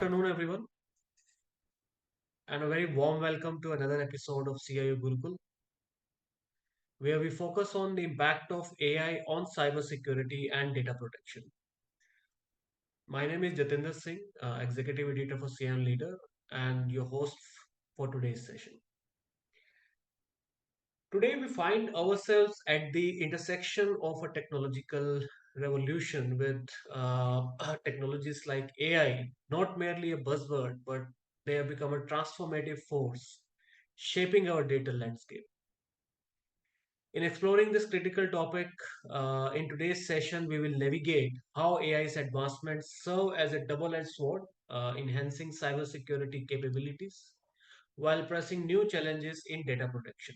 afternoon, everyone, and a very warm welcome to another episode of CIO Gurukul, where we focus on the impact of AI on cybersecurity and data protection. My name is Jatinder Singh, Executive Editor for CIO&Leader, and your host for today's session. Today, we find ourselves at the intersection of a technological revolution with technologies like AI, not merely a buzzword, but they have become a transformative force shaping our data landscape. In exploring this critical topic, in today's session, we will navigate how AI's advancements serve as a double-edged sword, enhancing cybersecurity capabilities while pressing new challenges in data protection.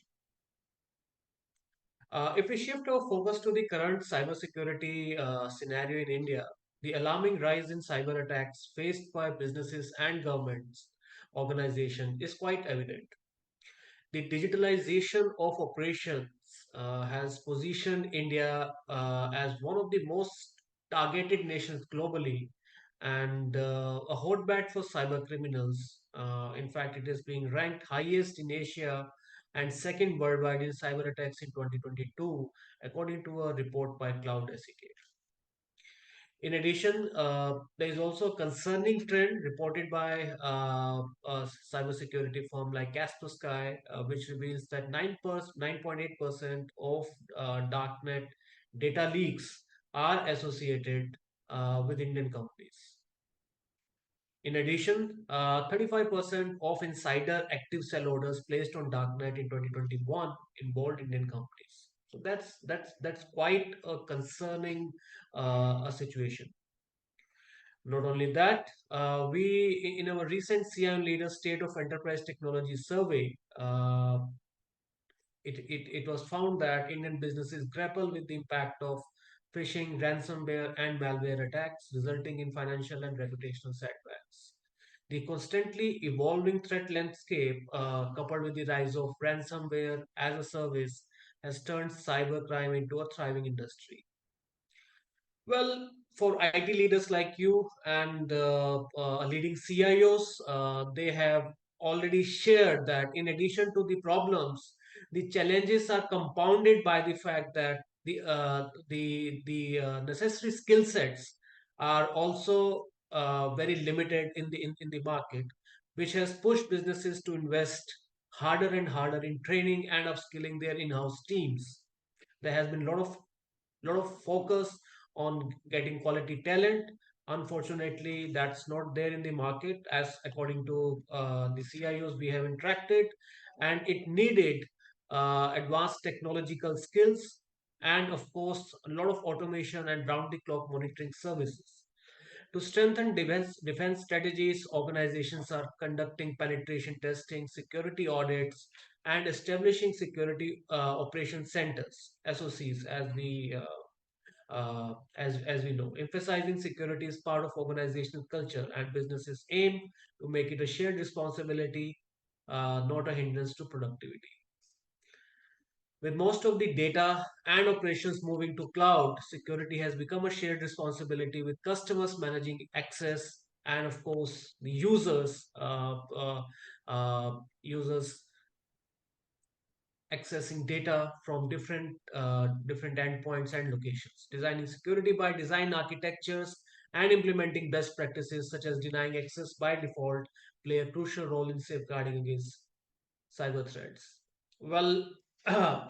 If we shift our focus to the current cybersecurity scenario in India, the alarming rise in cyber attacks faced by businesses and governments organizations is quite evident. The digitalization of operations has positioned India as one of the most targeted nations globally and a hotbed for cyber criminals. In fact, it is being ranked highest in Asia and second worldwide in cyber attacks in 2022, according to a report by Cloud SEK. In addition, there is also a concerning trend reported by a cybersecurity firm like Kaspersky, which reveals that 9.8% of darknet data leaks are associated with Indian companies. In addition, 35% of insider active sell orders placed on darknet in 2021 involved Indian companies. So that's quite a concerning a situation. Not only that, in our recent CIO Leader State of Enterprise Technology survey, it was found that Indian businesses grapple with the impact of phishing, ransomware, and malware attacks, resulting in financial and reputational setbacks. The constantly evolving threat landscape, coupled with the rise of ransomware as a service, has turned cybercrime into a thriving industry. Well, for IT leaders like you and leading CIOs, they have already shared that in addition to the problems, the challenges are compounded by the fact that the necessary skill sets are also very limited in the market, which has pushed businesses to invest harder and harder in training and upskilling their in-house teams. There has been a lot of focus on getting quality talent. Unfortunately, that's not there in the market, as according to the CIOs we have interacted, and it needed advanced technological skills and, of course, a lot of automation and round-the-clock monitoring services. To strengthen defense strategies, organizations are conducting penetration testing, security audits, and establishing security operation centers (SOCs) as we know. Emphasizing security is part of organizational culture, and businesses aim to make it a shared responsibility, not a hindrance to productivity. With most of the data and operations moving to cloud, security has become a shared responsibility with customers managing access and, of course, the users accessing data from different endpoints and locations. Designing security by design architectures and implementing best practices such as denying access by default play a crucial role in safeguarding against cyber threats. Well,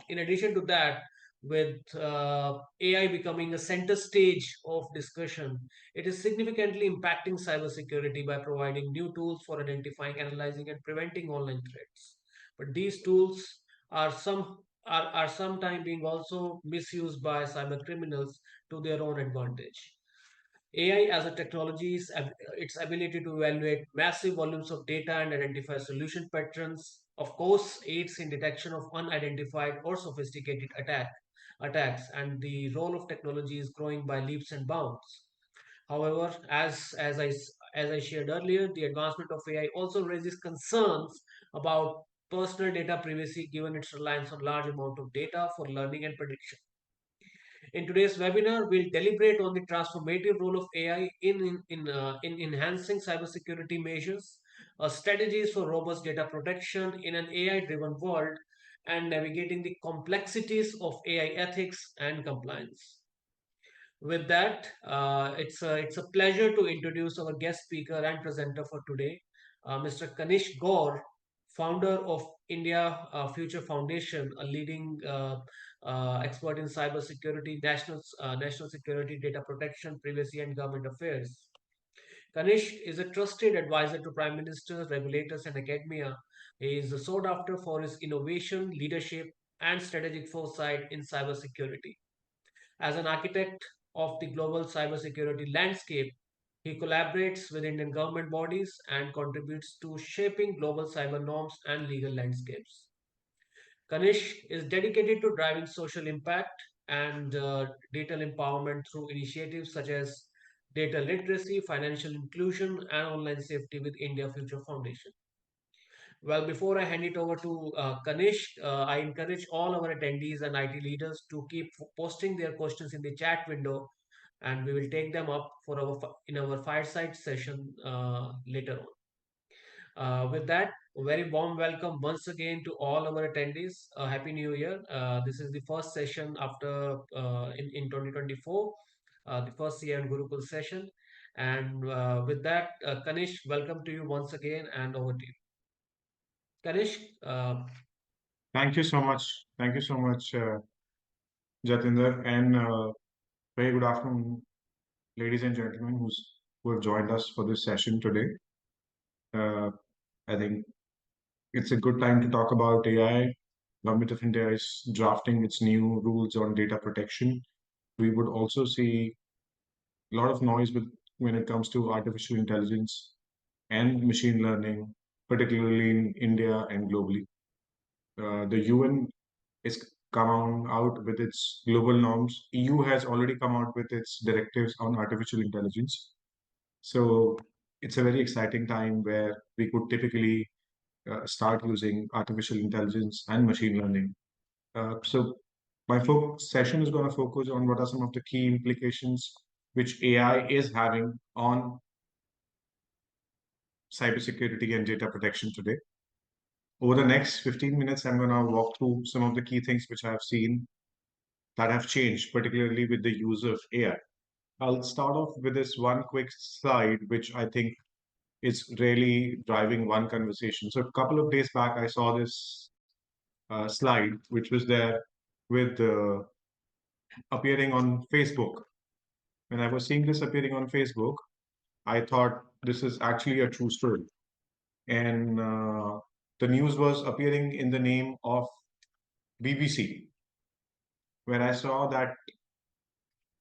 in addition to that, with AI becoming a center stage of discussion, it is significantly impacting cybersecurity by providing new tools for identifying, analyzing, and preventing online threats. But these tools are sometimes being also misused by cyber criminals to their own advantage. AI as a technology is its ability to evaluate massive volumes of data and identify solution patterns, of course, aids in detection of unidentified or sophisticated attacks, and the role of technology is growing by leaps and bounds. However, as I shared earlier, the advancement of AI also raises concerns about personal data privacy given its reliance on large amount of data for learning and prediction. In today's webinar, we'll deliberate on the transformative role of AI in enhancing cybersecurity measures, strategies for robust data protection in an AI-driven world, and navigating the complexities of AI ethics and compliance. With that, it's a pleasure to introduce our guest speaker and presenter for today, Mr. Kanishk Gaur, founder of India Future Foundation, a leading expert in cybersecurity, national security, data protection, privacy, and government affairs. Kanishk is a trusted advisor to prime ministers, regulators, and academia. He is sought after for his innovation, leadership, and strategic foresight in cybersecurity. As an architect of the global cybersecurity landscape, he collaborates with Indian government bodies and contributes to shaping global cyber norms and legal landscapes. Kanish is dedicated to driving social impact and data empowerment through initiatives such as data literacy, financial inclusion, and online safety with India Future Foundation. Well, before I hand it over to Kanish, I encourage all our attendees and IT leaders to keep posting their questions in the chat window, and we will take them up for in our fireside session later on. With that, a very warm welcome once again to all our attendees. Happy New Year. This is the first session after in 2024, the first year and Gurukul session. And with that, Kanish, welcome to you once again, and over to you. Kanish, Thank you so much. Thank you so much, Jatinder, and very good afternoon, ladies and gentlemen, who have joined us for this session today. Uh, I think it's a good time to talk about AI. Government of India is drafting its new rules on data protection. We would also see a lot of noise when it comes to artificial intelligence and machine learning, particularly in India and globally. The UN is come out with its global norms. EU has already come out with its directives on artificial intelligence. So it's a very exciting time where we could typically start using artificial intelligence and machine learning. So my session is going to focus on what are some of the key implications which AI is having on cybersecurity and data protection today. Over the next 15 minutes, I'm going to walk through some of the key things which I have seen that have changed, particularly with the use of AI. I'll start off with this one quick slide, which I think is really driving one conversation. So a couple of days back, I saw this slide, which was there with appearing on Facebook. When I was seeing this appearing on Facebook, I thought this is actually a true story. And the news was appearing in the name of BBC, where I saw that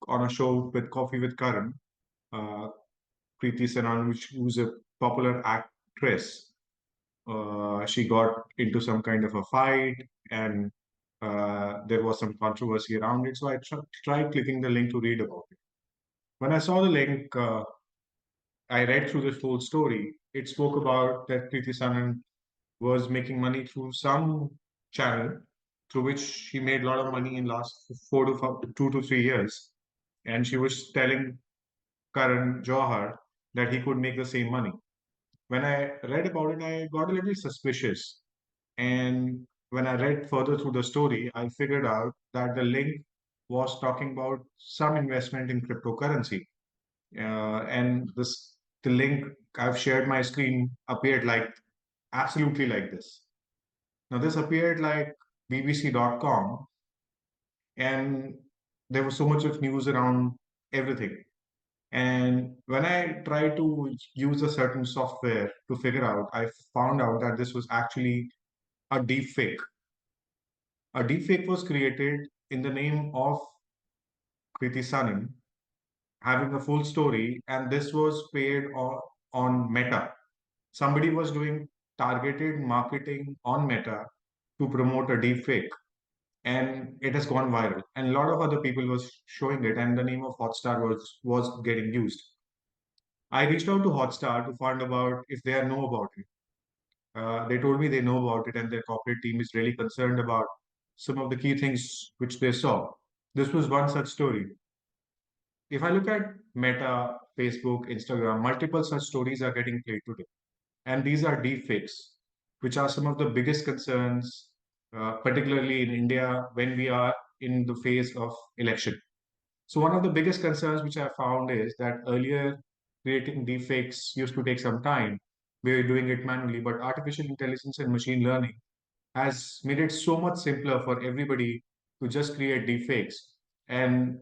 on a show with Coffee with Karan, uh, Preeti Saran, who's a popular actress. She got into some kind of a fight, and there was some controversy around it. So I tried clicking the link to read about it. When I saw the link, I read through the whole story. It spoke about that Preeti Saran was making money through some channel through which she made a lot of money in last 2 to 3 years, and she was telling Karan Johar that he could make the same money. When I read about it, I got a little suspicious. And when I read further through the story, I figured out that the link was talking about some investment in cryptocurrency. And the link I've shared my screen appeared like absolutely like this. Now, this appeared like BBC.com, and there was so much of news around everything. And when I tried to use a certain software to figure out, I found out that this was actually a deep fake. A deep fake was created in the name of Kriti Sanan having a full story, and this was paid on Meta. Somebody was doing targeted marketing on Meta to promote a deep fake, and it has gone viral. And a lot of other people was showing it, and the name of Hotstar was getting used. I reached out to Hotstar to find about if they know about it. They told me they know about it, and their corporate team is really concerned about some of the key things which they saw. This was one such story. If I look at Meta, Facebook, Instagram, multiple such stories are getting played today. And these are deepfakes, which are some of the biggest concerns, particularly in India when we are in the phase of election. So one of the biggest concerns which I found is that earlier creating deepfakes used to take some time. We were doing it manually, but artificial intelligence and machine learning has made it so much simpler for everybody to just create deepfakes. And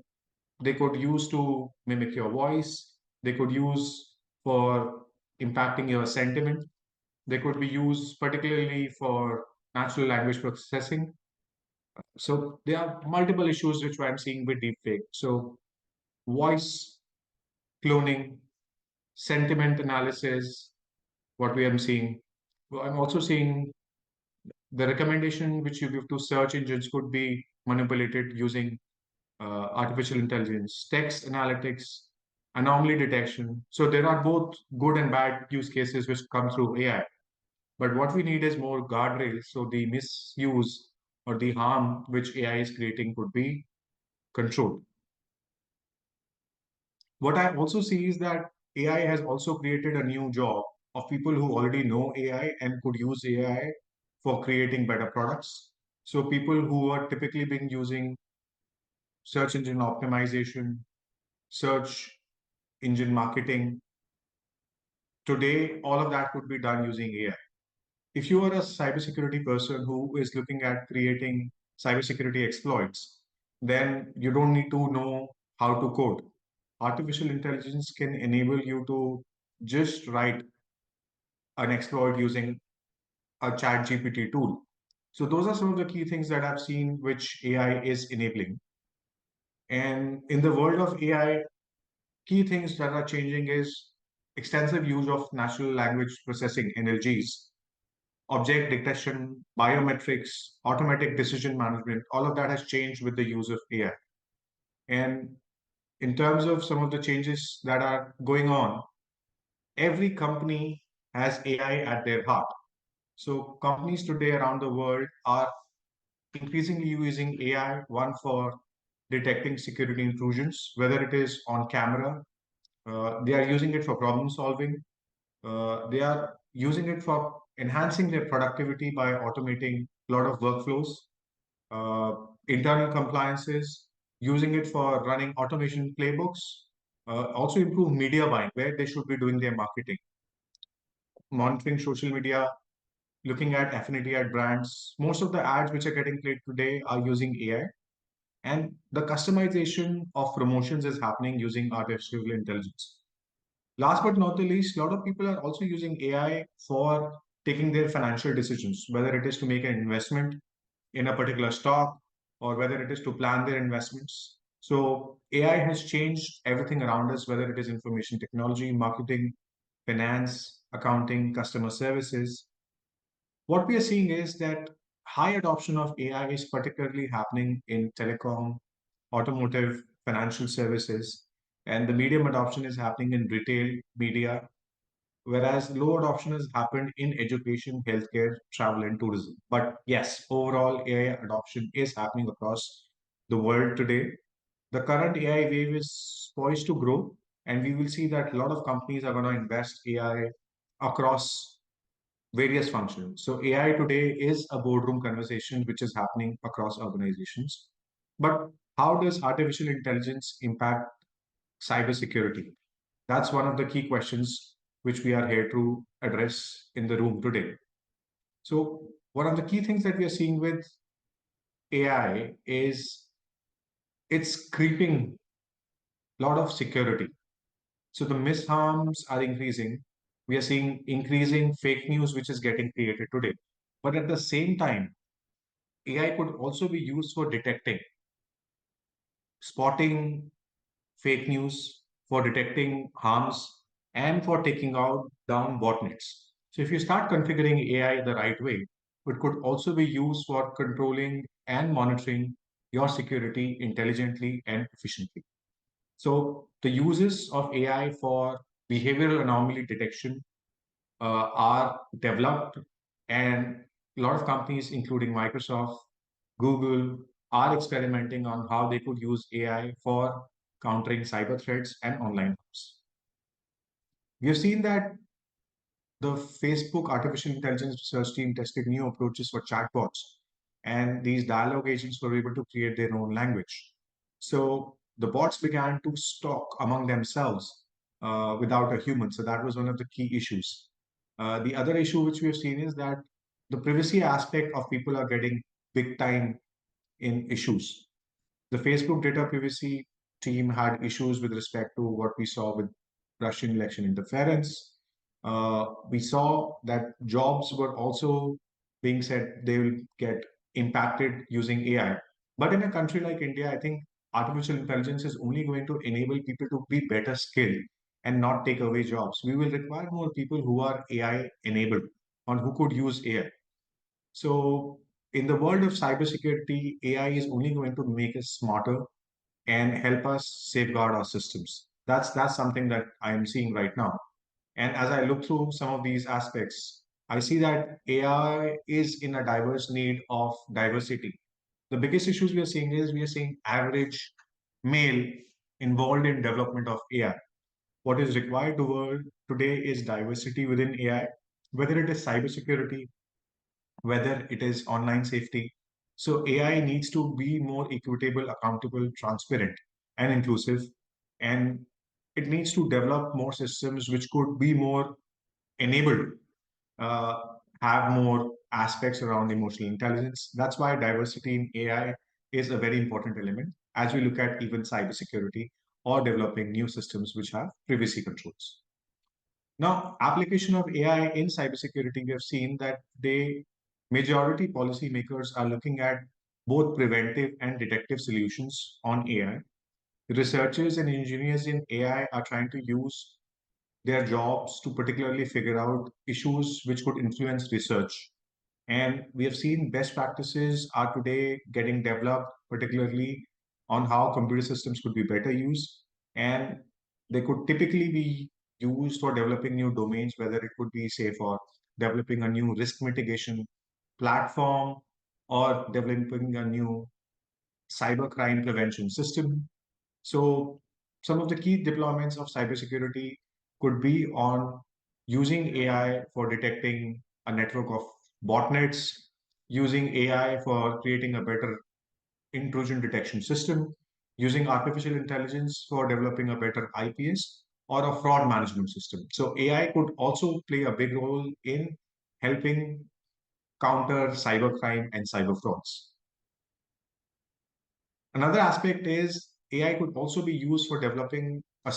they could use to mimic your voice. They could use for impacting your sentiment. They could be used particularly for natural language processing. So there are multiple issues which I'm seeing with deepfake. So voice cloning, sentiment analysis, what we are seeing. Well, I'm also seeing the recommendation which you give to search engines could be manipulated using artificial intelligence, text analytics, anomaly detection. So there are both good and bad use cases which come through AI. But what we need is more guardrails so the misuse or the harm which AI is creating could be controlled. What I also see is that AI has also created a new job of people who already know AI and could use AI for creating better products. So people who are typically been using search engine optimization, search engine marketing, today all of that could be done using AI. If you are a cybersecurity person who is looking at creating cybersecurity exploits, then you don't need to know how to code. Artificial intelligence can enable you to just write an exploit using a chat GPT tool. So those are some of the key things that I've seen which AI is enabling. And in the world of AI, key things that are changing is extensive use of natural language processing NLGs, object detection, biometrics, automatic decision management. All of that has changed with the use of AI. And in terms of some of the changes that are going on, every company has AI at their heart. So companies today around the world are increasingly using AI, one for detecting security intrusions, whether it is on camera, they are using it for problem solving, they are using it for enhancing their productivity by automating a lot of workflows, uh, internal compliances, using it for running automation playbooks, also improve media buying where they should be doing their marketing, monitoring social media, looking at affinity at brands. Most of the ads which are getting played today are using AI, and the customization of promotions is happening using artificial intelligence. Last but not the least, a lot of people are also using AI for taking their financial decisions, whether it is to make an investment in a particular stock or whether it is to plan their investments. So AI has changed everything around us, whether it is information technology, marketing, finance, accounting, customer services. What we are seeing is that high adoption of AI is particularly happening in telecom, automotive, financial services, and the medium adoption is happening in retail, media, whereas low adoption has happened in education, healthcare, travel, and tourism. But yes, overall AI adoption is happening across the world today. The current AI wave is poised to grow, and we will see that a lot of companies are going to invest AI across various functions. So AI today is a boardroom conversation which is happening across organizations. But how does artificial intelligence impact cybersecurity? That's one of the key questions which we are here to address in the room today. So one of the key things that we are seeing with AI is it's creeping a lot of security. So the misharms are increasing. We are seeing increasing fake news which is getting created today. But at the same time, AI could also be used for detecting, spotting fake news, for detecting harms, and for taking out down botnets. So if you start configuring AI the right way, it could also be used for controlling and monitoring your security intelligently and efficiently. So the uses of AI for behavioral anomaly detection are developed, and a lot of companies, including Microsoft, Google. are experimenting on how they could use AI for countering cyber threats and online harms. We have seen that the Facebook artificial intelligence research team tested new approaches for chatbots, and these dialogue agents were able to create their own language. So the bots began to talk among themselves without a human. So that was one of the key issues. The other issue which we have seen is that the privacy aspect of people are getting big time in issues. The Facebook data privacy team had issues with respect to what we saw with Russian election interference. We saw that jobs were also being said they will get impacted using AI. But in a country like India, I think artificial intelligence is only going to enable people to be better skilled and not take away jobs. We will require more people who are AI enabled and who could use AI. So, in the world of cybersecurity, AI is only going to make us smarter and help us safeguard our systems. That's something that I am seeing right now. And as I look through some of these aspects, I see that AI is in a diverse need of diversity. The biggest issues we are seeing is we are seeing average male involved in development of AI. What is required today is diversity within AI, whether it is cybersecurity, whether it is online safety. So AI needs to be more equitable, accountable, transparent, and inclusive. And it needs to develop more systems which could be more enabled, uh, have more aspects around emotional intelligence. That's why diversity in AI is a very important element as we look at even cybersecurity or developing new systems which have privacy controls. Now, application of AI in cybersecurity, we have seen that the majority policymakers are looking at both preventive and detective solutions on AI. Researchers and engineers in AI are trying to use their jobs to particularly figure out issues which could influence research. And we have seen best practices are today getting developed, particularly on how computer systems could be better used. And they could typically be used for developing new domains, whether it could be, say, for developing a new risk mitigation platform or developing a new cybercrime prevention system. So some of the key deployments of cybersecurity could be on using AI for detecting a network of botnets, using AI for creating a better intrusion detection system, using artificial intelligence for developing a better IPS or a fraud management system. So AI could also play a big role in helping counter cybercrime and cyber frauds. Another aspect is AI could also be used for developing a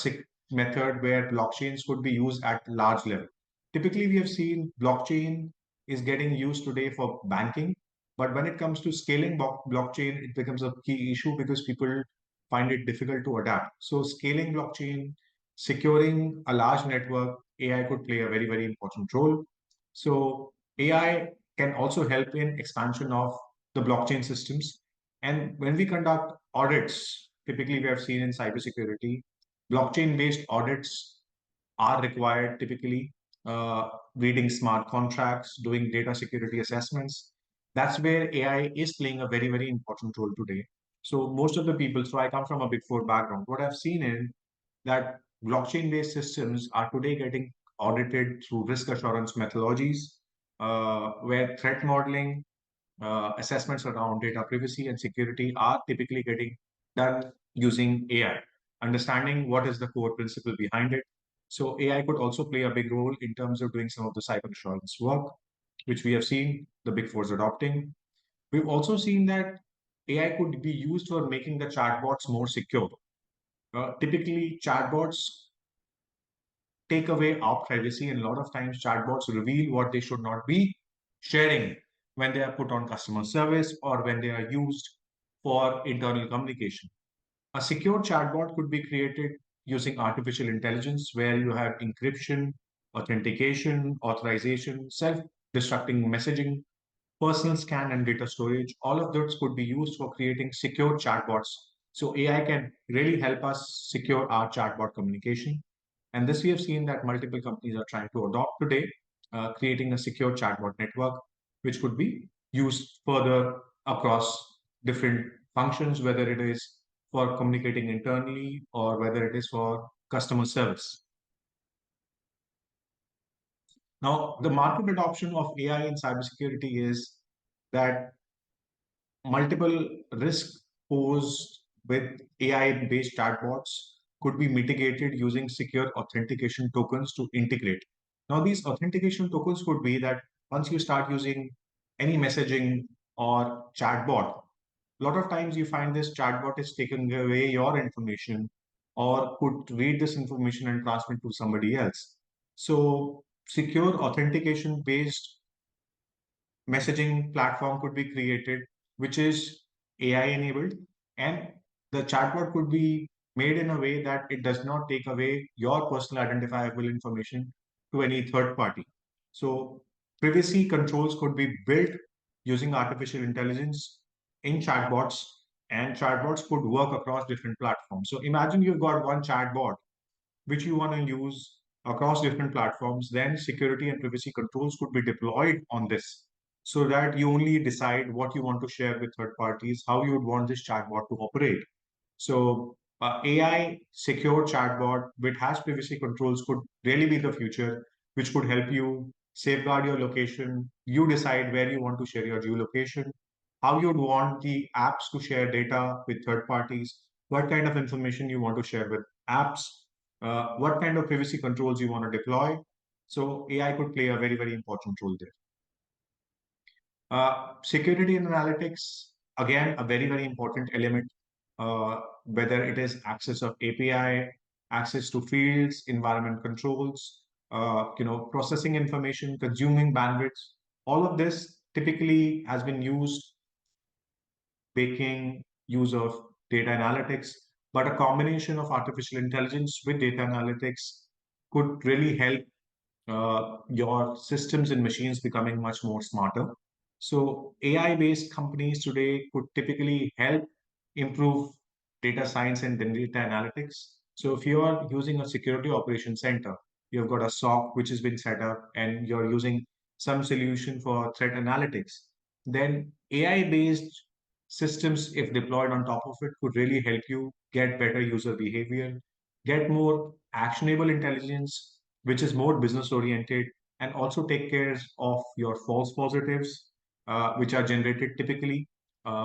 method where blockchains could be used at large level. Typically, we have seen blockchain is getting used today for banking, but when it comes to scaling blockchain, it becomes a key issue because people find it difficult to adapt. So, scaling blockchain, securing a large network, AI could play a very, very important role. So, AI can also help in expansion of the blockchain systems, and when we conduct audits, typically we have seen in cybersecurity, blockchain-based audits are required typically, reading smart contracts, doing data security assessments. That's where AI is playing a very, very important role today. So most of the people, so I come from a Big Four background, what I've seen is that blockchain-based systems are today getting audited through risk assurance methodologies, where threat modeling, assessments around data privacy and security are typically getting done using AI, understanding what is the core principle behind it. So AI could also play a big role in terms of doing some of the cyber assurance work, which we have seen the big fours adopting. We've also seen that AI could be used for making the chatbots more secure. Typically, chatbots take away our privacy, and a lot of times chatbots reveal what they should not be sharing when they are put on customer service or when they are used for internal communication. A secure chatbot could be created using artificial intelligence where you have encryption, authentication, authorization, self-destructing messaging, personal scan, and data storage. All of those could be used for creating secure chatbots. So AI can really help us secure our chatbot communication. And this we have seen that multiple companies are trying to adopt today, creating a secure chatbot network, which could be used further across different functions, whether it is for communicating internally or whether it is for customer service. Now, the market adoption of AI in cybersecurity is that multiple risks posed with AI-based chatbots could be mitigated using secure authentication tokens to integrate. Now, these authentication tokens could be that once you start using any messaging or chatbot, a lot of times you find this chatbot is taking away your information or could read this information and transmit to somebody else. So, secure authentication based messaging platform could be created, which is AI enabled, and the chatbot could be made in a way that it does not take away your personal identifiable information to any third party. So, privacy controls could be built using artificial intelligence in chatbots, and chatbots could work across different platforms. So, imagine you've got one chatbot which you want to use across different platforms, then security and privacy controls could be deployed on this so that you only decide what you want to share with third parties, how you would want this chatbot to operate. So, AI secure chatbot which has privacy controls could really be the future, which could help you safeguard your location. You decide where you want to share your geolocation, how you'd want the apps to share data with third parties, what kind of information you want to share with apps, what kind of privacy controls you want to deploy. So AI could play a very, very important role there. Security and analytics, again, a very, very important element, whether it is access of API, access to fields, environment controls, processing information, consuming bandwidth. All of this typically has been used making use of data analytics, but a combination of artificial intelligence with data analytics could really help your systems and machines becoming much more smarter. So AI-based companies today could typically help improve data science and then data analytics. So if you are using a security operations center, you've got a SOC which has been set up and you're using some solution for threat analytics, then AI-based systems, if deployed on top of it, could really help you get better user behavior, get more actionable intelligence, which is more business oriented, and also take care of your false positives, which are generated typically,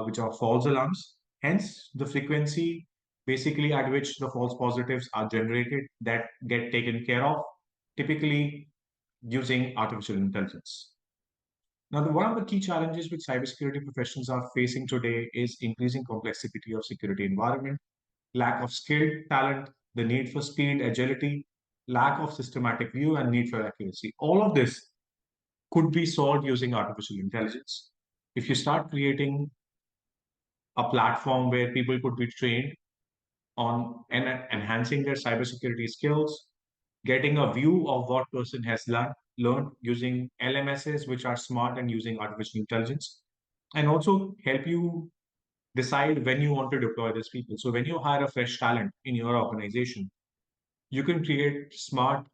which are false alarms. Hence, the frequency basically at which the false positives are generated that get taken care of, typically using artificial intelligence. Now, one of the key challenges which cybersecurity professionals are facing today is increasing complexity of security environment, lack of skilled talent, the need for speed, agility, lack of systematic view, and need for accuracy. All of this could be solved using artificial intelligence. If you start creating a platform where people could be trained on and enhancing their cybersecurity skills, getting a view of what person has learned using LMSs, which are smart and using artificial intelligence, and also help you decide when you want to deploy these people. So when you hire a fresh talent in your organization, you can create smart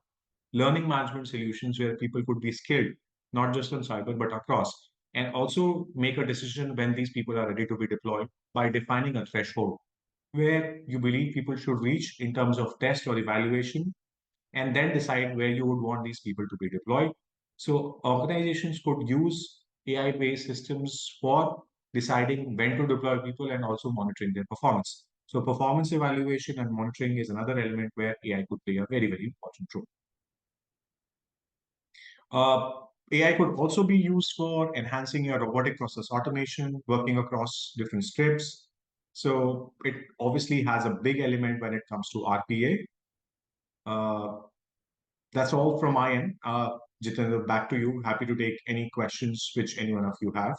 learning management solutions where people could be skilled, not just on cyber, but across, and also make a decision when these people are ready to be deployed by defining a threshold where you believe people should reach in terms of test or evaluation, and then decide where you would want these people to be deployed. So organizations could use AI-based systems for deciding when to deploy people and also monitoring their performance. So performance evaluation and monitoring is another element where AI could play a very, very important role. Uh, AI could also be used for enhancing your robotic process automation, working across different scripts. So it obviously has a big element when it comes to RPA. That's all from my end. Jitendra, back to you. Happy to take any questions which any one of you have.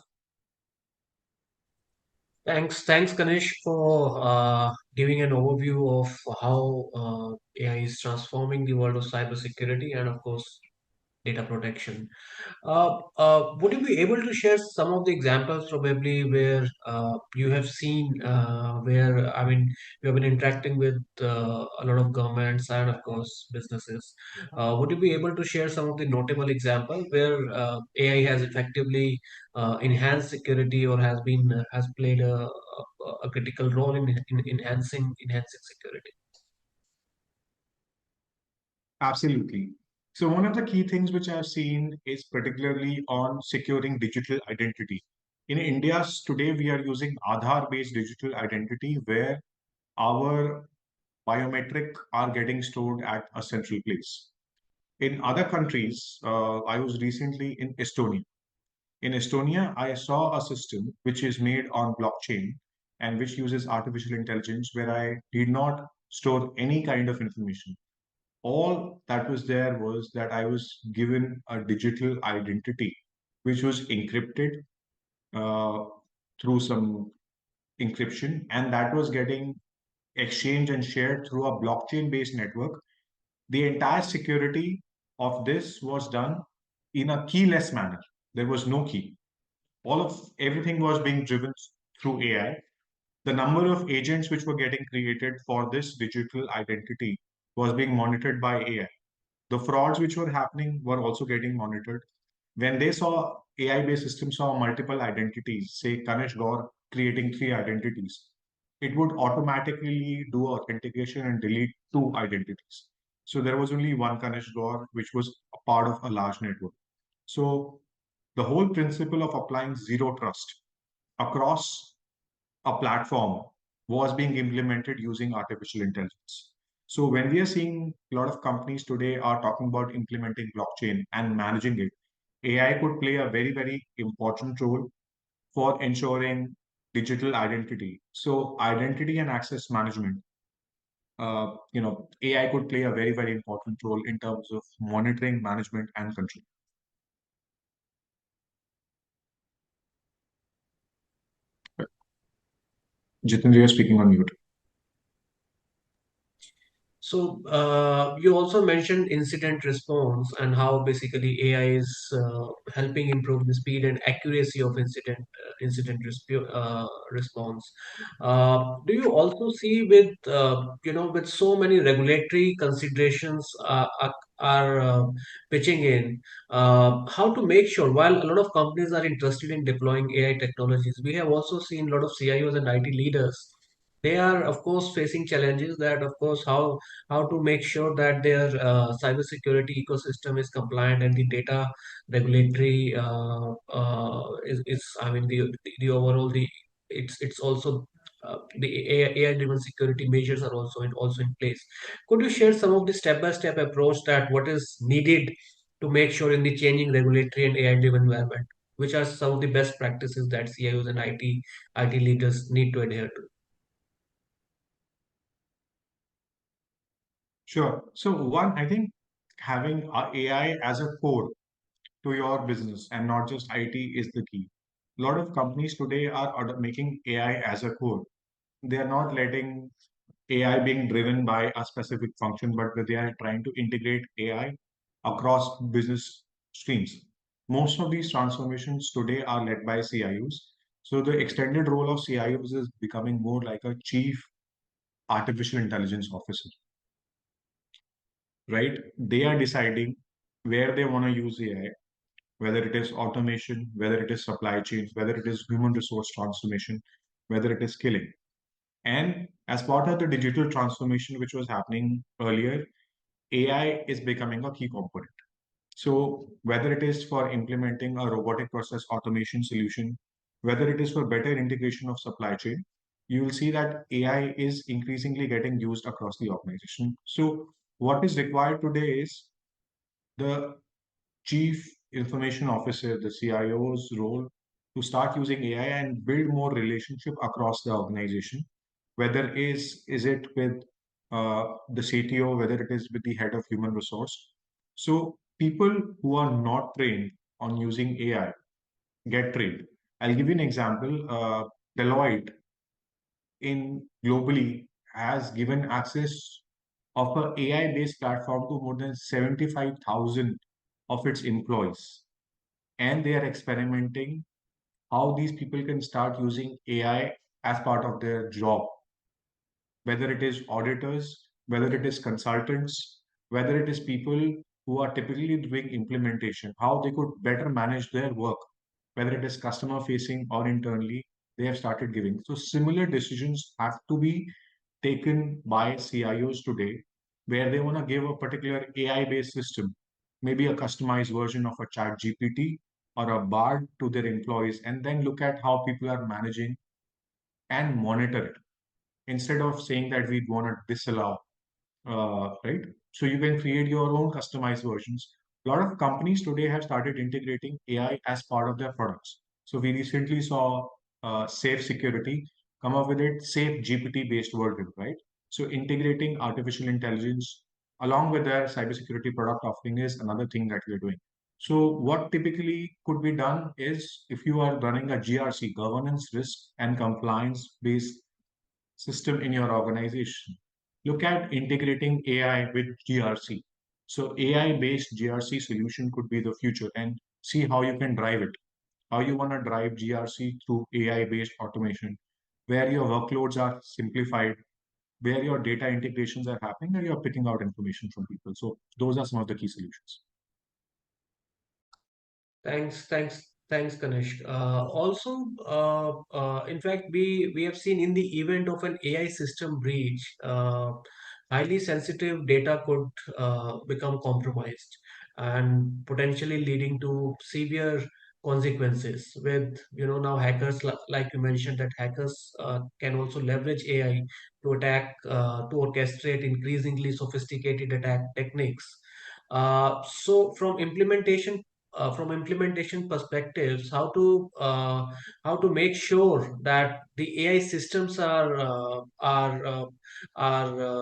Thanks, Kanishk, for giving an overview of how AI is transforming the world of cybersecurity, and of course, data protection. Would you be able to share some of the examples probably where you have seen where I mean you have been interacting with a lot of governments and of course businesses. Would you be able to share some of the notable example where AI has effectively enhanced security or has played a critical role in enhancing security? Absolutely. So one of the key things which I've seen is particularly on securing digital identity. In India, today we are using Aadhaar-based digital identity where our biometric are getting stored at a central place. In other countries, I was recently in Estonia. In Estonia, I saw a system which is made on blockchain and which uses artificial intelligence where I did not store any kind of information. All that was there was that I was given a digital identity, which was encrypted uh, through some encryption, and that was getting exchanged and shared through a blockchain based network. The entire security of this was done in a keyless manner. There was no key. All of everything was being driven through AI. The number of agents which were getting created for this digital identity was being monitored by AI. The frauds which were happening were also getting monitored. When they saw AI-based systems saw multiple identities, say Kanishk Gaur creating three identities, it would automatically do authentication and delete two identities. So there was only one Kanishk Gaur, which was a part of a large network. So the whole principle of applying zero trust across a platform was being implemented using artificial intelligence. So when we are seeing a lot of companies today are talking about implementing blockchain and managing it, AI could play a very, very important role for ensuring digital identity. So identity and access management, AI could play a very, very important role in terms of monitoring, management, and control. Jitendra, you're speaking on mute. So you also mentioned incident response and how basically AI is helping improve the speed and accuracy of response. Do you also see with with so many regulatory considerations are pitching in how to make sure while a lot of companies are interested in deploying AI technologies, we have also seen a lot of CIOs and IT leaders. They are of course facing challenges that of course how to make sure that their cybersecurity ecosystem is compliant and the data regulatory is I mean the overall the it's also the AI driven security measures are also in place. Could you share some of the step by step approach that what is needed to make sure in the changing regulatory and AI driven environment, which are some of the best practices that CIOs and IT leaders need to adhere to? Sure. So one, I think having AI as a core to your business and not just IT is the key. A lot of companies today are making AI as a core. They are not letting AI being driven by a specific function, but they are trying to integrate AI across business streams. Most of these transformations today are led by CIOs. So the extended role of CIOs is becoming more like a chief artificial intelligence officer, right? They are deciding where they want to use AI, whether it is automation, whether it is supply chains, whether it is human resource transformation, whether it is skilling. And as part of the digital transformation which was happening earlier, AI is becoming a key component. So whether it is for implementing a robotic process automation solution, whether it is for better integration of supply chain, you will see that AI is increasingly getting used across the organization. So what is required today is the chief information officer, the CIO's role to start using AI and build more relationship across the organization. Whether is it with the CTO, whether it is with the head of human resource. So people who are not trained on using AI get trained. I'll give you an example. Deloitte in globally has given access of a AI-based platform to more than 75,000 of its employees, and they are experimenting how these people can start using AI as part of their job, whether it is auditors, whether it is consultants, whether it is people who are typically doing implementation, how they could better manage their work, whether it is customer facing or internally, they have started giving. So similar decisions have to be taken by CIOs today, where they want to give a particular AI-based system, maybe a customized version of a chat GPT or a BARD to their employees, and then look at how people are managing and monitor it instead of saying that we want to disallow, right? So you can create your own customized versions. A lot of companies today have started integrating AI as part of their products. So we recently saw Safe Security come up with it, Safe GPT based version, right? So integrating artificial intelligence along with their cybersecurity product offering is another thing that we're doing. So what typically could be done is if you are running a GRC, governance, risk, and compliance based system in your organization. Look at integrating AI with GRC. So AI-based GRC solution could be the future and see how you can drive it. How you want to drive GRC through AI-based automation, where your workloads are simplified, where your data integrations are happening, and you're picking out information from people. So those are some of the key solutions. Thanks, Kanishk. In fact, we have seen in the event of an AI system breach, highly sensitive data could become compromised and potentially leading to severe consequences. With now hackers, like you mentioned, that hackers can also leverage AI to attack, to orchestrate increasingly sophisticated attack techniques. From implementation perspectives, how to make sure that the AI systems are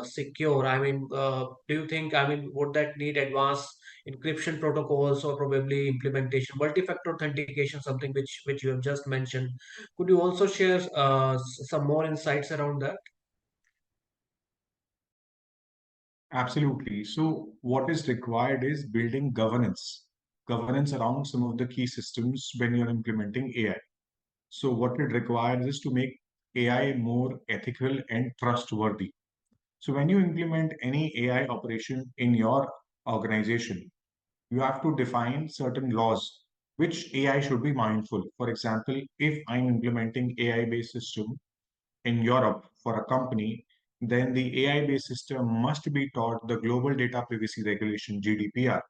secure. I mean, do you think? I mean, would that need advanced encryption protocols or probably implementation, multi-factor authentication, something which you have just mentioned? Could you also share some more insights around that? Absolutely. So what is required is building governance around some of the key systems when you're implementing AI. So what it requires is to make AI more ethical and trustworthy. So when you implement any AI operation in your organization, you have to define certain laws which AI should be mindful. For example, if I'm implementing AI-based system in Europe for a company, then the AI-based system must be taught the Global Data Privacy Regulation (GDPR),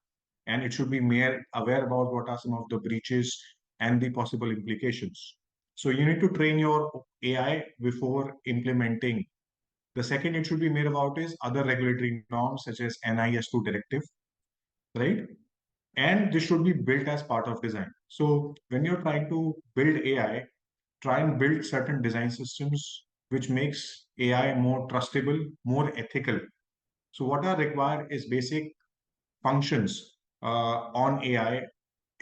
and it should be more aware about what are some of the breaches and the possible implications. So you need to train your AI before implementing. The second it should be made about is other regulatory norms such as NIS2 directive, right? And this should be built as part of design. So when you're trying to build AI, try and build certain design systems which makes AI more trustable, more ethical. So what are required is basic functions on AI,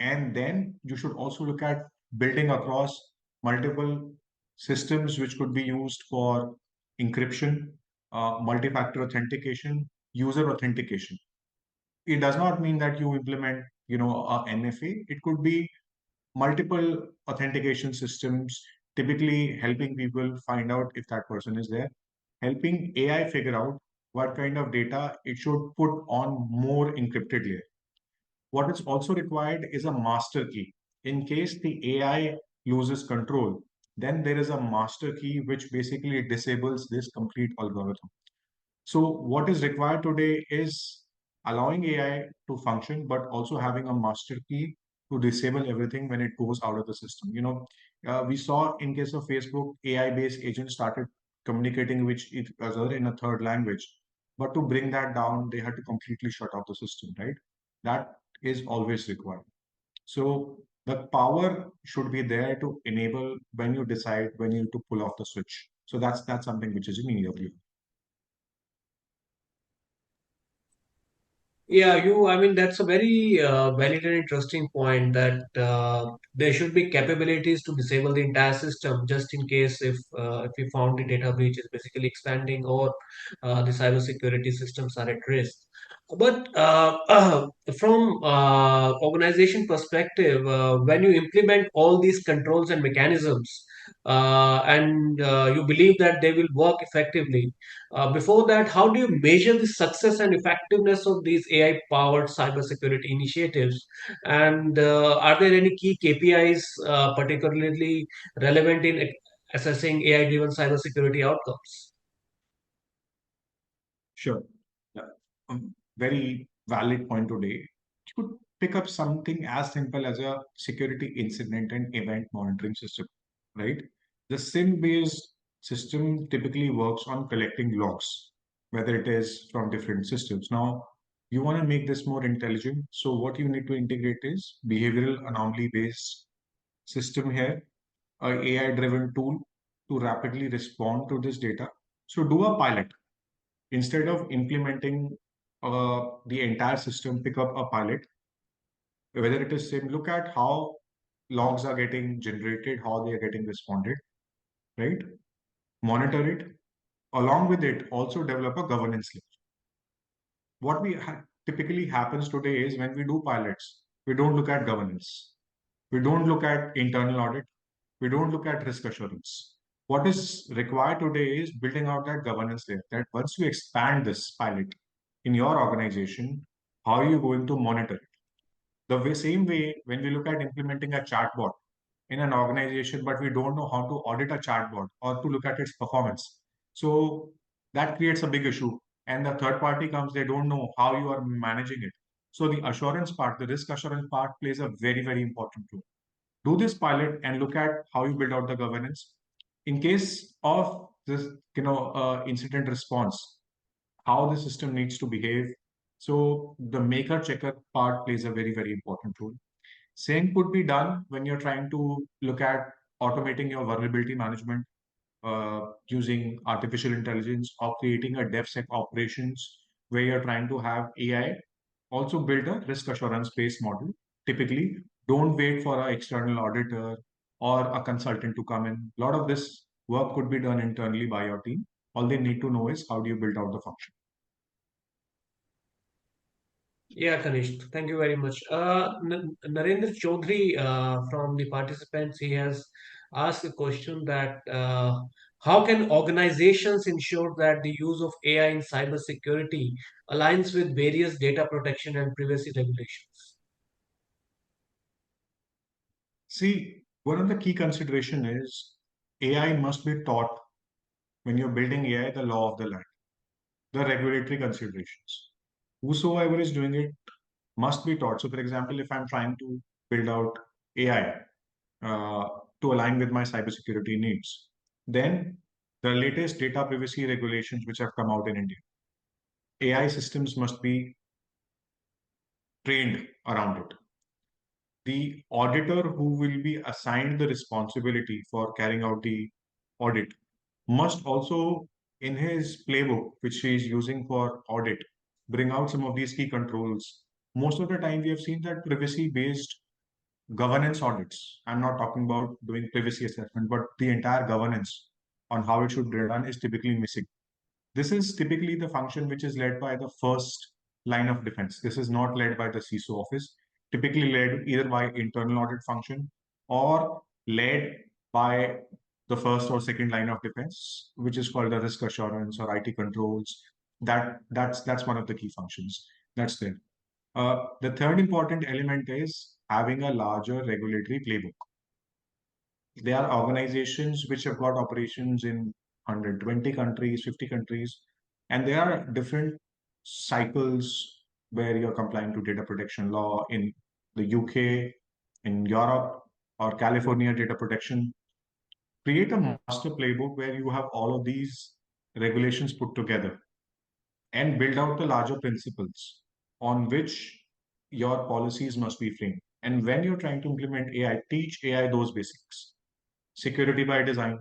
and then you should also look at building across multiple systems which could be used for encryption, multi-factor authentication, user authentication. It does not mean that you implement, a MFA. It could be multiple authentication systems, typically helping people find out if that person is there, helping AI figure out what kind of data it should put on more encrypted layer. What is also required is a master key. In case the AI loses control, then there is a master key which basically disables this complete algorithm. So what is required today is allowing AI to function, but also having a master key to disable everything when it goes out of the system. We saw in case of Facebook, AI-based agents started communicating with each other in a third language. But to bring that down, they had to completely shut off the system, right? That is always required. So the power should be there to enable when you decide when you to pull off the switch. So that's something which is in your view. I mean, that's a very valid and interesting point that there should be capabilities to disable the entire system just in case if we found the data breach is basically expanding or the cybersecurity systems are at risk. But from organization perspective, when you implement all these controls and mechanisms, and you believe that they will work effectively, before that, how do you measure the success and effectiveness of these AI-powered cybersecurity initiatives? And are there any key KPIs particularly relevant in assessing AI-driven cybersecurity outcomes? Sure. Yeah. Very valid point today. You could pick up something as simple as a security incident and event monitoring system, right? The SIM-based system typically works on collecting logs, whether it is from different systems. Now, you want to make this more intelligent. So what you need to integrate is behavioral anomaly-based system here, a AI-driven tool to rapidly respond to this data. So do a pilot instead of implementing the entire system, pick up a pilot, whether it is same, look at how logs are getting generated, how they are getting responded, right? Monitor it. Along with it, also develop a governance layer. What typically happens today is when we do pilots, we don't look at governance. We don't look at internal audit. We don't look at risk assurance. What is required today is building out that governance layer. That once you expand this pilot in your organization, how are you going to monitor it? Same way, when we look at implementing a chatbot in an organization, but we don't know how to audit a chatbot or to look at its performance. So that creates a big issue. And the third party comes, they don't know how you are managing it. So the assurance part, the risk assurance part plays a very, very important role. Do this pilot and look at how you build out the governance. In case of this, incident response, how the system needs to behave. So the maker checker part plays a very, very important role. Same could be done when you're trying to look at automating your vulnerability management using artificial intelligence or creating a DevSec operations where you're trying to have AI also build a risk assurance based model. Typically, don't wait for an external auditor or a consultant to come in. A lot of this work could be done internally by your team. All they need to know is how do you build out the function. Yeah, Kanishk, thank you very much. Narendra Chaudhary, from the participants, he has asked a question that how can organizations ensure that the use of AI in cybersecurity aligns with various data protection and privacy regulations? See, one of the key consideration is AI must be taught when you're building AI, the law of the land, the regulatory considerations. Whosoever is doing it must be taught. So, for example, if I'm trying to build out AI to align with my cybersecurity needs, then the latest data privacy regulations which have come out in India, AI systems must be trained around it. The auditor who will be assigned the responsibility for carrying out the audit must also, in his playbook, which he is using for audit, bring out some of these key controls. Most of the time, we have seen that privacy based governance audits. I'm not talking about doing privacy assessment, but the entire governance on how it should be done is typically missing. This is typically the function which is led by the first line of defense. This is not led by the CISO office, typically led either by internal audit function or led by the first or second line of defense, which is called the risk assurance or IT controls. That's one of the key functions that's there. The third important element is having a larger regulatory playbook. There are organizations which have got operations in 120 countries, 50 countries, and there are different cycles where you're complying to data protection law in the UK, in Europe, or California data protection. Create a master playbook where you have all of these regulations put together and build out the larger principles on which your policies must be framed. And when you're trying to implement AI, teach AI those basics. Security by design,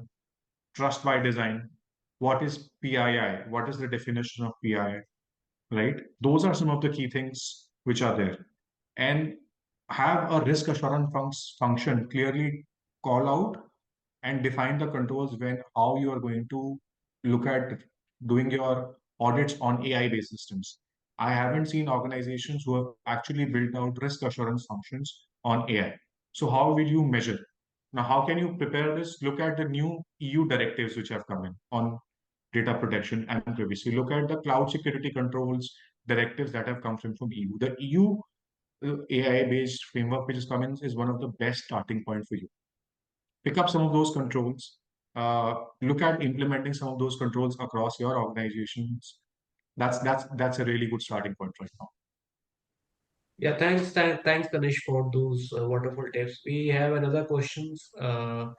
trust by design. What is PII? What is the definition of PII? Right? Those are some of the key things which are there. And have a risk assurance function clearly call out and define the controls when how you are going to look at doing your audits on AI based systems. I haven't seen organizations who have actually built out risk assurance functions on AI. So how will you measure? Now, how can you prepare this? Look at the new EU directives which have come in on data protection and privacy. Look at the cloud security controls directives that have come from EU. The EU AI-based framework which is coming is one of the best starting point for you. Pick up some of those controls. Look at implementing some of those controls across your organizations. That's a really good starting point right now. Yeah, thanks, Kanish, for those wonderful tips. We have another questions from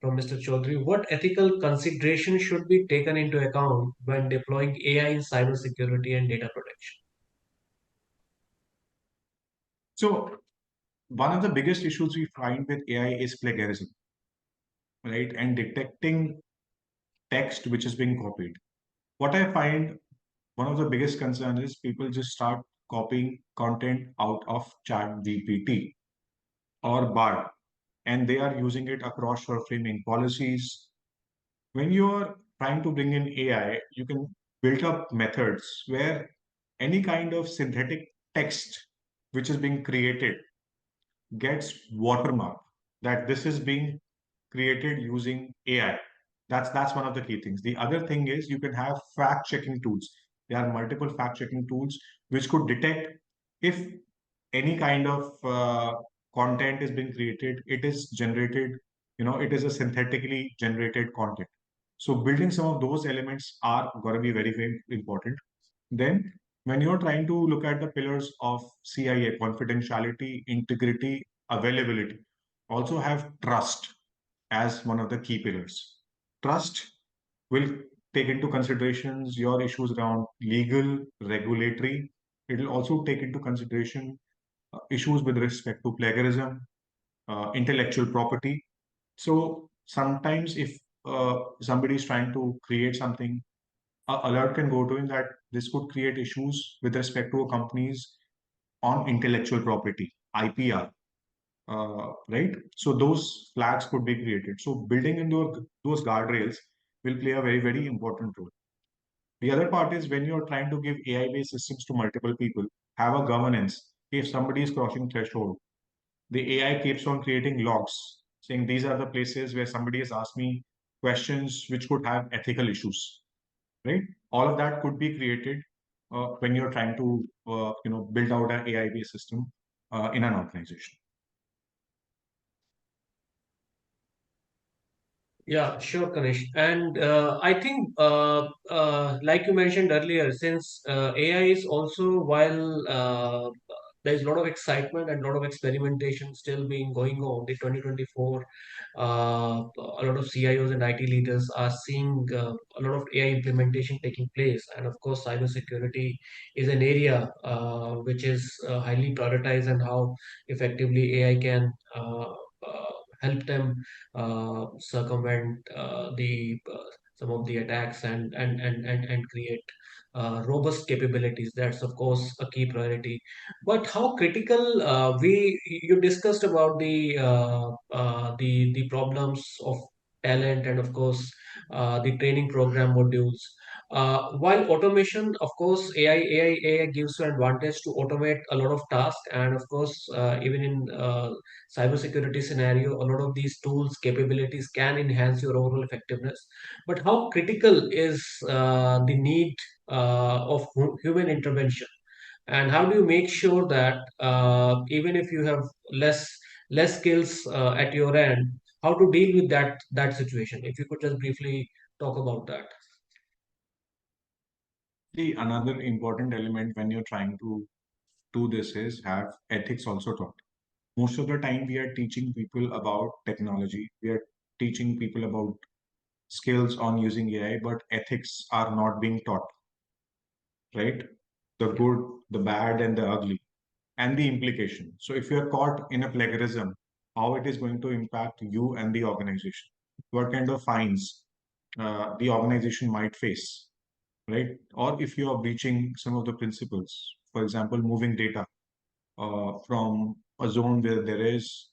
Mr. Chaudhary. What ethical consideration should be taken into account when deploying AI in cybersecurity and data protection? So one of the biggest issues we find with AI is plagiarism, right? And detecting text which is being copied. What I find one of the biggest concerns is people just start copying content out of Chat GPT or Bard, and they are using it across for framing policies. When you're trying to bring in AI, you can build up methods where any kind of synthetic text which is being created gets watermark that this is being created using AI. That's one of the key things. The other thing is you can have fact checking tools. There are multiple fact checking tools which could detect if any kind of content is being created. It is generated, it is a synthetically generated content. So building some of those elements are going to be very, very important. Then, when you're trying to look at the pillars of CIA, confidentiality, integrity, availability, also have trust as one of the key pillars. Trust will take into considerations your issues around legal, regulatory. It will also take into consideration issues with respect to plagiarism, intellectual property. So sometimes if somebody is trying to create something, alert can go to him that this could create issues with respect to a company's on intellectual property, IPR, right? So those flags could be created. So building in those guardrails will play a very, very important role. The other part is when you're trying to give AI-based systems to multiple people, have a governance. If somebody is crossing threshold, the AI keeps on creating logs saying these are the places where somebody has asked me questions which could have ethical issues, right? All of that could be created when you're trying to build out an AI based system in an organization. Yeah, sure, Kanish. And I think, like you mentioned earlier, since AI is also, while there's a lot of excitement and a lot of experimentation still being going on, the 2024, a lot of CIOs and IT leaders are seeing a lot of AI implementation taking place. And of course, cybersecurity is an area which is highly prioritized, and how effectively AI can help them circumvent the some of the attacks, and create robust capabilities. That's of course a key priority. But how critical, we you discussed about the problems of talent, and of course the training program modules. While automation, of course, AI gives you advantage to automate a lot of tasks, and of course, even in cybersecurity scenario, a lot of these tools, capabilities can enhance your overall effectiveness. But how critical is the need of human intervention? And how do you make sure that even if you have less skills at your end, how to deal with that situation? If you could just briefly talk about that. The another important element when you're trying to do this is have ethics also taught. Most of the time, we are teaching people about technology. We are teaching people about skills on using AI, but ethics are not being taught, right? The good, the bad, and the ugly, and the implication. So if you're caught in a plagiarism, how it is going to impact you and the organization, what kind of fines the organization might face, right? Or if you are breaching some of the principles, for example, moving data from a zone where there is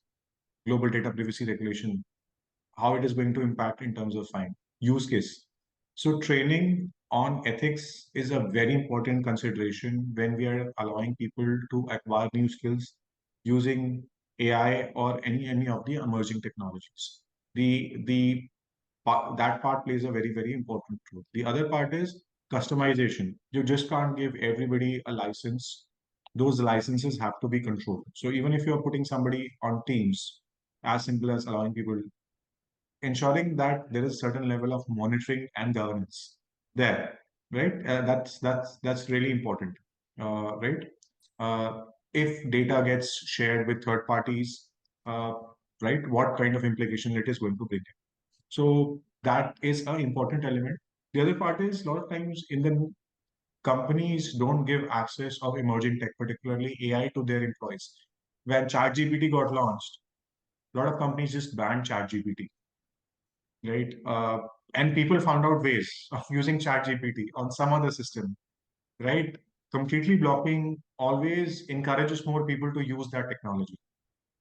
global data privacy regulation, how it is going to impact in terms of fine use case. So training on ethics is a very important consideration when we are allowing people to acquire new skills using AI or any of the emerging technologies. The that part plays a very important role. The other part is customization. You just can't give everybody a license. Those licenses have to be controlled. So even if you're putting somebody on Teams, as simple as allowing people, ensuring that there is a certain level of monitoring and governance there, right? That's really important, right? If data gets shared with third parties, uh, right, what kind of implication it is going to bring in. So that is an important element. The other part is a lot of times in the companies don't give access of emerging tech, particularly AI, to their employees. When ChatGPT got launched, a lot of companies just banned ChatGPT, right? And people found out ways of using ChatGPT on some other system, right? Completely blocking always encourages more people to use that technology.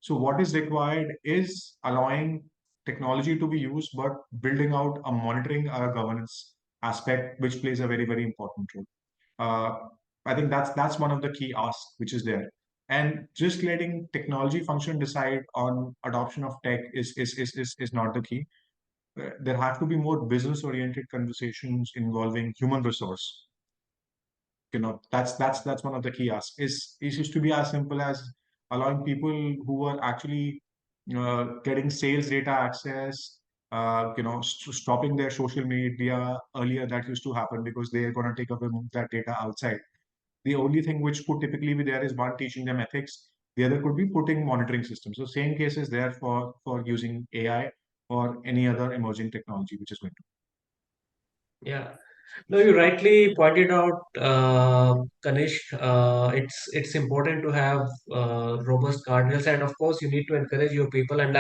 So what is required is allowing technology to be used, but building out a monitoring governance aspect, which plays a very important role. Uh, I think that's one of the key asks which is there. And just letting technology function decide on adoption of tech is not the key. There have to be more business oriented conversations involving human resource. That's one of the key asks. Is used to be as simple as allowing people who are actually getting sales data access, stopping their social media earlier. That used to happen because they are going to take away that data outside. The only thing which could typically be there is one teaching them ethics, the other could be putting monitoring systems. So same case is there for using AI or any other emerging technology which is going to. Yeah. No, you rightly pointed out, Kanishk. It's important to have robust guardrails, and of course, you need to encourage your people. And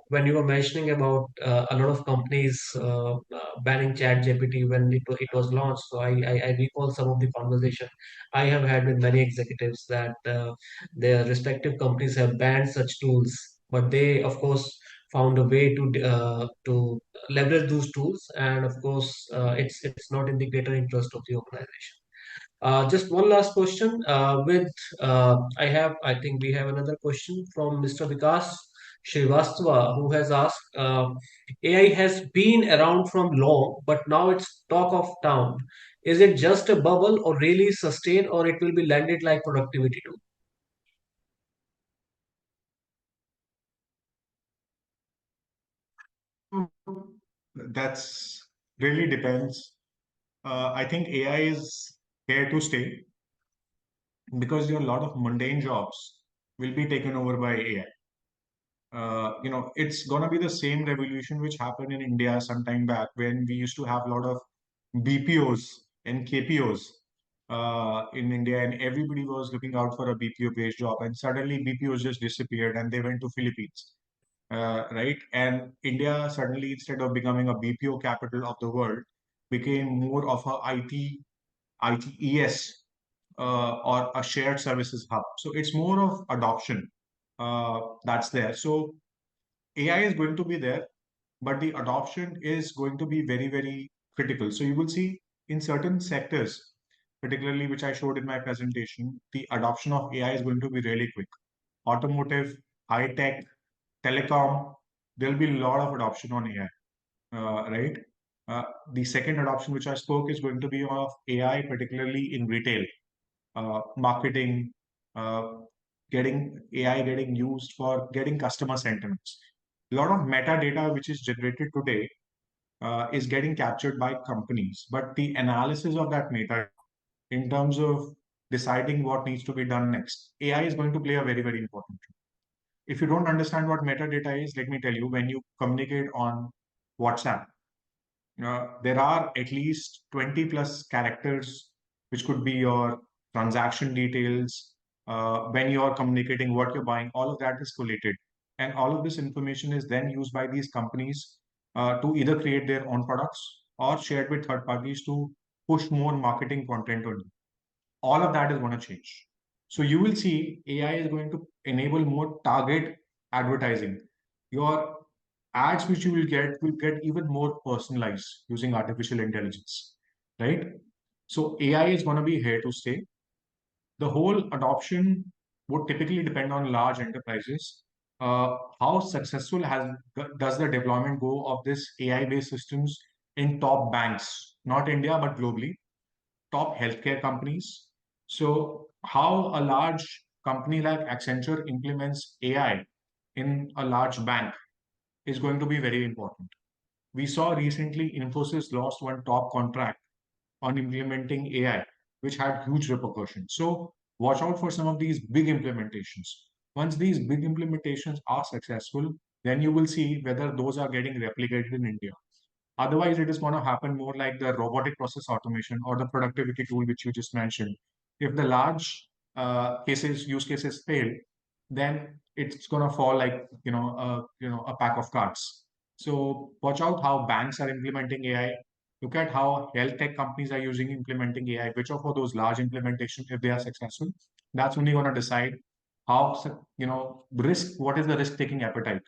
when you were mentioning about a lot of companies banning Chat GPT when it was launched, so I recall some of the conversation I have had with many executives that their respective companies have banned such tools, but they, of course, found a way to leverage those tools, and of course it's not in the greater interest of the organization. Just one last question. With I think we have another question from Mr. Vikas Srivastava, who has asked, AI has been around from long, but now it's talk of town. Is it just a bubble or really sustain, or it will be landed like productivity too? That's really depends. I think AI is here to stay because there are a lot of mundane jobs will be taken over by AI. It's gonna be the same revolution which happened in India some time back when we used to have a lot of BPOs and KPOs in India, and everybody was looking out for a BPO-based job, and suddenly BPOs just disappeared and they went to Philippines, right? And India suddenly, instead of becoming a BPO capital of the world, became more of a ITES or a shared services hub. So it's more of adoption that's there. So AI is going to be there, but the adoption is going to be very critical. So you will see in certain sectors, particularly which I showed in my presentation, the adoption of AI is going to be really quick. Automotive, high tech, telecom, there'll be a lot of adoption on AI, right? Uh, the second adoption which I spoke is going to be of AI, particularly in retail, marketing, uh, getting AI getting used for getting customer sentiments. A lot of metadata which is generated today is getting captured by companies, but the analysis of that metadata in terms of deciding what needs to be done next, AI is going to play a very important role. If you don't understand what metadata is, let me tell you, when you communicate on WhatsApp, there are at least 20 plus characters, which could be your transaction details, when you are communicating what you're buying, all of that is collated. And all of this information is then used by these companies to either create their own products or shared with third parties to push more marketing content on you. All of that is going to change. So you will see AI is going to enable more target advertising. Your ads which you will get even more personalized using artificial intelligence, right? So AI is going to be here to stay. The whole adoption would typically depend on large enterprises. How successful does the deployment go of this AI-based systems in top banks, not India but globally, top healthcare companies? So, how a large company like Accenture implements AI in a large bank is going to be very important. We saw recently Infosys lost one top contract on implementing AI, which had huge repercussions. So watch out for some of these big implementations. Once these big implementations are successful, then you will see whether those are getting replicated in India. Otherwise, it is going to happen more like the robotic process automation or the productivity tool which you just mentioned. If the large use cases fail, then it's going to fall like a pack of cards. So watch out how banks are implementing AI. Look at how health tech companies are using implementing AI. Which of those large implementations, if they are successful, that's only going to decide how risk. What is the risk taking appetite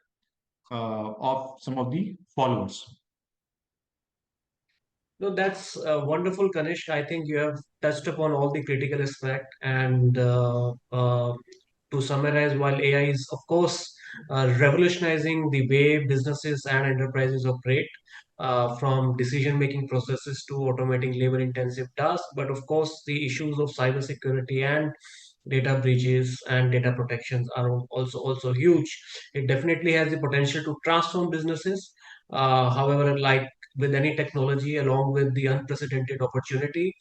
of some of the followers? No, that's wonderful, Kanishk. I think you have touched upon all the critical aspect. And to summarize, while AI is, of course, revolutionizing the way businesses and enterprises operate, from decision-making processes to automating labor-intensive tasks, but of course, the issues of cybersecurity and data breaches and data protections are also huge. It definitely has the potential to transform businesses. However, like with any technology, along with the unprecedented opportunity,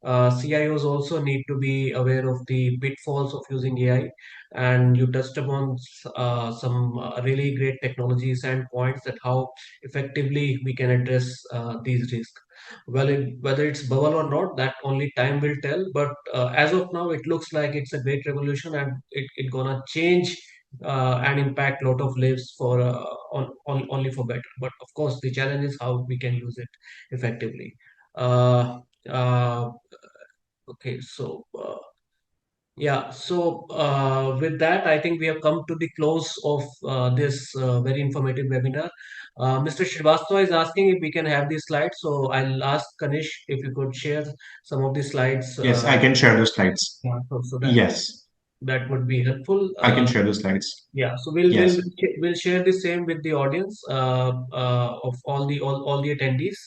CIOs also need to be aware of the pitfalls of using AI. And you touched upon some really great technologies and points that how effectively we can address these risks. Well, whether it's bubble or not, that only time will tell. But as of now, it looks like it's a great revolution, and it gonna change and impact a lot of lives for only for better. But of course, the challenge is how we can use it effectively. Uh, uh, okay, so yeah, so with that, I think we have come to the close of this very informative webinar. Mr. Srivastava is asking if we can have these slides, so I'll ask Kanish if you could share some of the slides. Yes, I can share the slides. Yeah, so Yes, that would be helpful. I can share the slides. Yeah, so we'll Yes. we'll share the same with the audience of all the attendees.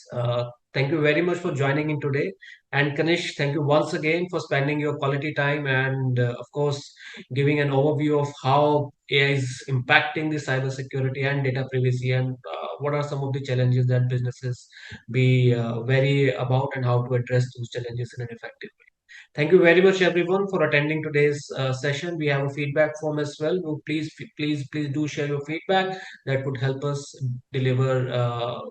Thank you very much for joining in today, and Kanish, thank you once again for spending your quality time and of course giving an overview of how AI is impacting the cybersecurity and data privacy, and what are some of the challenges that businesses be wary about, and how to address those challenges in an effective way. Thank you very much, everyone, for attending today's session. We have a feedback form as well. So please do share your feedback. That would help us deliver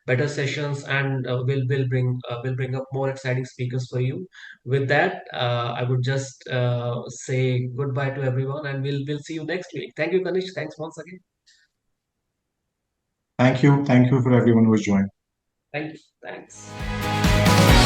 better sessions, and will bring up more exciting speakers for you. With that, I would just say goodbye to everyone, and we'll see you next week. Thank you, Kanish. Thanks once again. Thank you. Thank you for everyone who has joined. Thank you. Thanks.